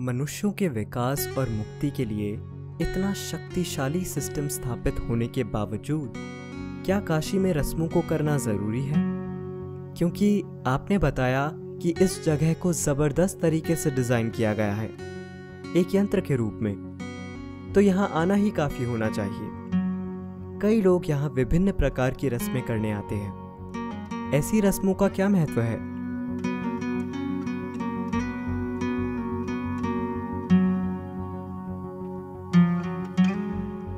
मनुष्यों के विकास और मुक्ति के लिए इतना शक्तिशाली सिस्टम स्थापित होने के बावजूद क्या काशी में रस्मों को करना ज़रूरी है? क्योंकि आपने बताया कि इस जगह को ज़बरदस्त तरीके से डिज़ाइन किया गया है एक यंत्र के रूप में, तो यहाँ आना ही काफ़ी होना चाहिए। कई लोग यहाँ विभिन्न प्रकार की रस्में करने आते हैं। ऐसी रस्मों का क्या महत्व है?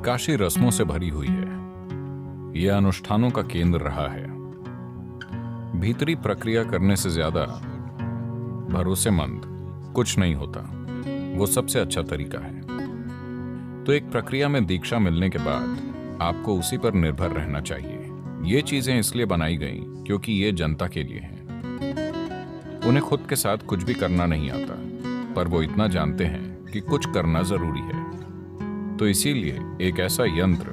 काशी रस्मों से भरी हुई है। यह अनुष्ठानों का केंद्र रहा है। भीतरी प्रक्रिया करने से ज्यादा भरोसेमंद कुछ नहीं होता। वो सबसे अच्छा तरीका है। तो एक प्रक्रिया में दीक्षा मिलने के बाद आपको उसी पर निर्भर रहना चाहिए। ये चीजें इसलिए बनाई गई क्योंकि ये जनता के लिए हैं। उन्हें खुद के साथ कुछ भी करना नहीं आता, पर वो इतना जानते हैं कि कुछ करना जरूरी है। तो इसीलिए एक ऐसा यंत्र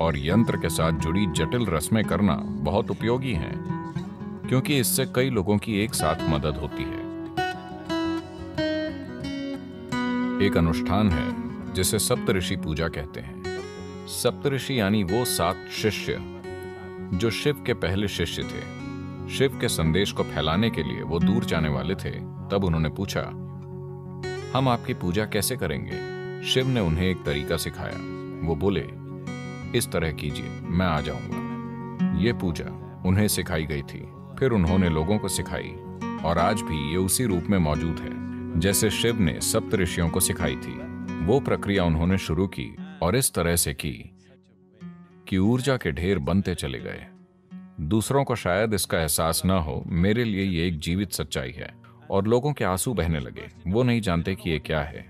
और यंत्र के साथ जुड़ी जटिल रस्में करना बहुत उपयोगी है, क्योंकि इससे कई लोगों की एक साथ मदद होती है। एक अनुष्ठान है जिसे सप्तऋषि पूजा कहते हैं। सप्तऋषि यानी वो 7 शिष्य जो शिव के पहले शिष्य थे। शिव के संदेश को फैलाने के लिए वो दूर जाने वाले थे। तब उन्होंने पूछा, हम आपकी पूजा कैसे करेंगे? शिव ने उन्हें एक तरीका सिखाया। वो बोले, इस तरह कीजिए, मैं आ जाऊंगा। ये पूजा उन्हें सिखाई गई थी। फिर उन्होंने लोगों को सिखाई और आज भी ये उसी रूप में मौजूद है जैसे शिव ने सप्तऋषियों को सिखाई थी। वो प्रक्रिया उन्होंने शुरू की और इस तरह से की कि ऊर्जा के ढेर बनते चले गए। दूसरों को शायद इसका एहसास न हो, मेरे लिए ये एक जीवित सच्चाई है। और लोगों के आंसू बहने लगे। वो नहीं जानते कि ये क्या है।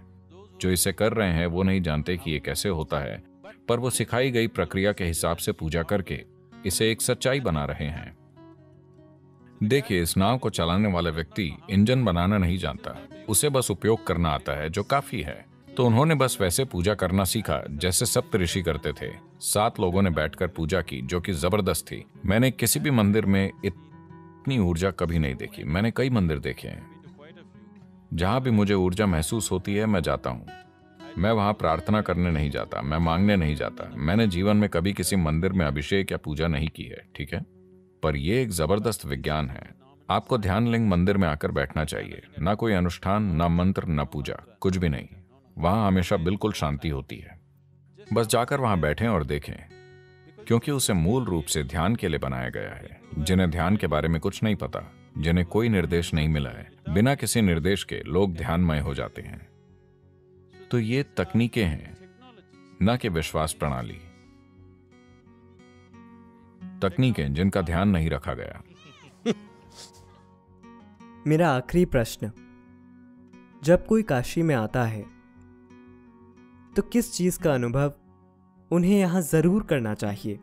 जो इसे कर रहे हैं वो नहीं जानते कि ये कैसे होता है, पर वो सिखाई गई प्रक्रिया के हिसाब से पूजा करके इसे एक सच्चाई बना रहे हैं। देखिए, इस नाव को चलाने वाला व्यक्ति इंजन बनाना नहीं जानता, उसे बस उपयोग करना आता है, जो काफी है। तो उन्होंने बस वैसे पूजा करना सीखा जैसे सप्तऋषि करते थे। 7 लोगों ने बैठकर पूजा की, जो कि जबरदस्त थी। मैंने किसी भी मंदिर में इतनी ऊर्जा कभी नहीं देखी। मैंने कई मंदिर देखे हैं। जहां भी मुझे ऊर्जा महसूस होती है, मैं जाता हूं। मैं वहां प्रार्थना करने नहीं जाता, मैं मांगने नहीं जाता। मैंने जीवन में कभी किसी मंदिर में अभिषेक या पूजा नहीं की है, ठीक है? पर यह एक जबरदस्त विज्ञान है। आपको ध्यान लिंग मंदिर में आकर बैठना चाहिए। ना कोई अनुष्ठान, ना मंत्र, ना पूजा, कुछ भी नहीं। वहां हमेशा बिल्कुल शांति होती है। बस जाकर वहां बैठें और देखें, क्योंकि उसे मूल रूप से ध्यान के लिए बनाया गया है। जिन्हें ध्यान के बारे में कुछ नहीं पता, जिन्हें कोई निर्देश नहीं मिला है, बिना किसी निर्देश के लोग ध्यानमय हो जाते हैं। तो ये तकनीकें हैं, न कि विश्वास प्रणाली। तकनीकें जिनका ध्यान नहीं रखा गया। मेरा आखिरी प्रश्न, जब कोई काशी में आता है तो किस चीज का अनुभव उन्हें यहां जरूर करना चाहिए?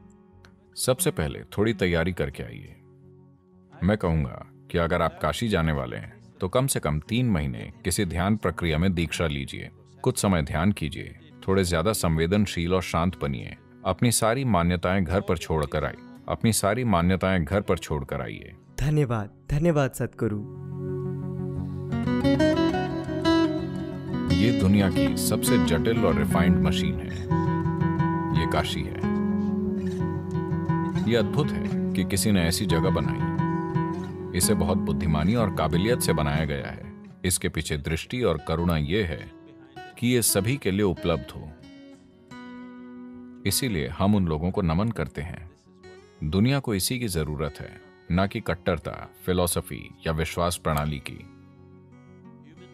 सबसे पहले थोड़ी तैयारी करके आइए। मैं कहूंगा कि अगर आप काशी जाने वाले हैं तो कम से कम 3 महीने किसी ध्यान प्रक्रिया में दीक्षा लीजिए। कुछ समय ध्यान कीजिए, थोड़े ज्यादा संवेदनशील और शांत बनिए। अपनी सारी मान्यताएं घर पर छोड़कर आइए। अपनी सारी मान्यताएं घर पर छोड़कर आइए। धन्यवाद, धन्यवाद सद्गुरु। ये दुनिया की सबसे जटिल और रिफाइंड मशीन है। ये काशी है। ये अद्भुत है कि किसी ने ऐसी जगह बनाई। इसे बहुत बुद्धिमानी और काबिलियत से बनाया गया है। इसके पीछे दृष्टि और करुणा ये है कि ये सभी के लिए उपलब्ध हो। इसीलिए हम उन लोगों को नमन करते हैं। दुनिया को इसी की जरूरत है, ना कि कट्टरता, फिलॉसफी या विश्वास प्रणाली की।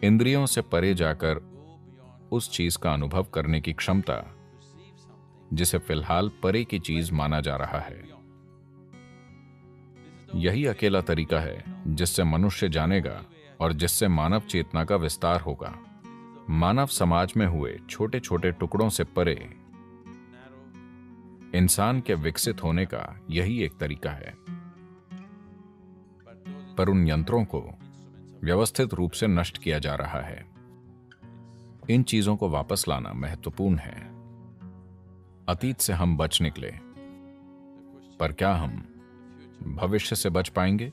इंद्रियों से परे जाकर उस चीज का अनुभव करने की क्षमता, जिसे फिलहाल परे की चीज माना जा रहा है। यही अकेला तरीका है जिससे मनुष्य जानेगा और जिससे मानव चेतना का विस्तार होगा। मानव समाज में हुए छोटे छोटे टुकड़ों से परे इंसान के विकसित होने का यही एक तरीका है। पर उन यंत्रों को व्यवस्थित रूप से नष्ट किया जा रहा है। इन चीजों को वापस लाना महत्वपूर्ण है। अतीत से हम बच निकले, पर क्या हम भविष्य से बच पाएंगे?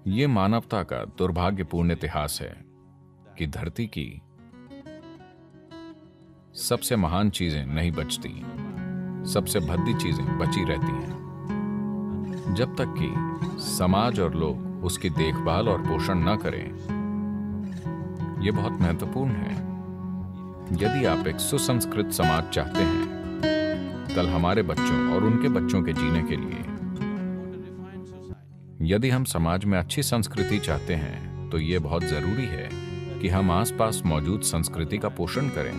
ये मानवता का दुर्भाग्यपूर्ण इतिहास है कि धरती की सबसे महान चीजें नहीं बचती, सबसे भद्दी चीजें बची रहती हैं। जब तक कि समाज और लोग उसकी देखभाल और पोषण न करें। यह बहुत महत्वपूर्ण है। यदि आप एक सुसंस्कृत समाज चाहते हैं कल हमारे बच्चों और उनके बच्चों के जीने के लिए, यदि हम समाज में अच्छी संस्कृति चाहते हैं तो यह बहुत जरूरी है कि हम आसपास मौजूद संस्कृति का पोषण करें,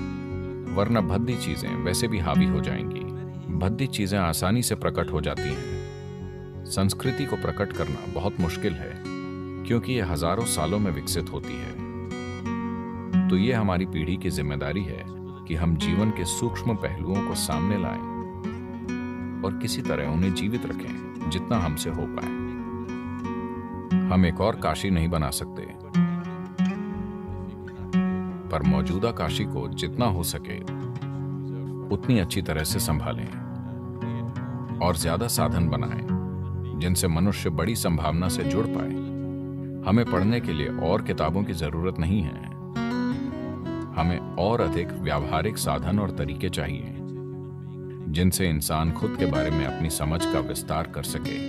वरना भद्दी चीजें वैसे भी हावी हो जाएंगी। भद्दी चीजें आसानी से प्रकट हो जाती हैं। संस्कृति को प्रकट करना बहुत मुश्किल है क्योंकि यह हजारों सालों में विकसित होती है। तो यह हमारी पीढ़ी की जिम्मेदारी है कि हम जीवन के सूक्ष्म पहलुओं को सामने लाएं और किसी तरह उन्हें जीवित रखें जितना हमसे हो पाए। हम एक और काशी नहीं बना सकते, पर मौजूदा काशी को जितना हो सके उतनी अच्छी तरह से संभालें और ज्यादा साधन बनाएं जिनसे मनुष्य बड़ी संभावना से जुड़ पाए। हमें पढ़ने के लिए और किताबों की जरूरत नहीं है, हमें और अधिक व्यावहारिक साधन और तरीके चाहिए जिनसे इंसान खुद के बारे में अपनी समझ का विस्तार कर सके।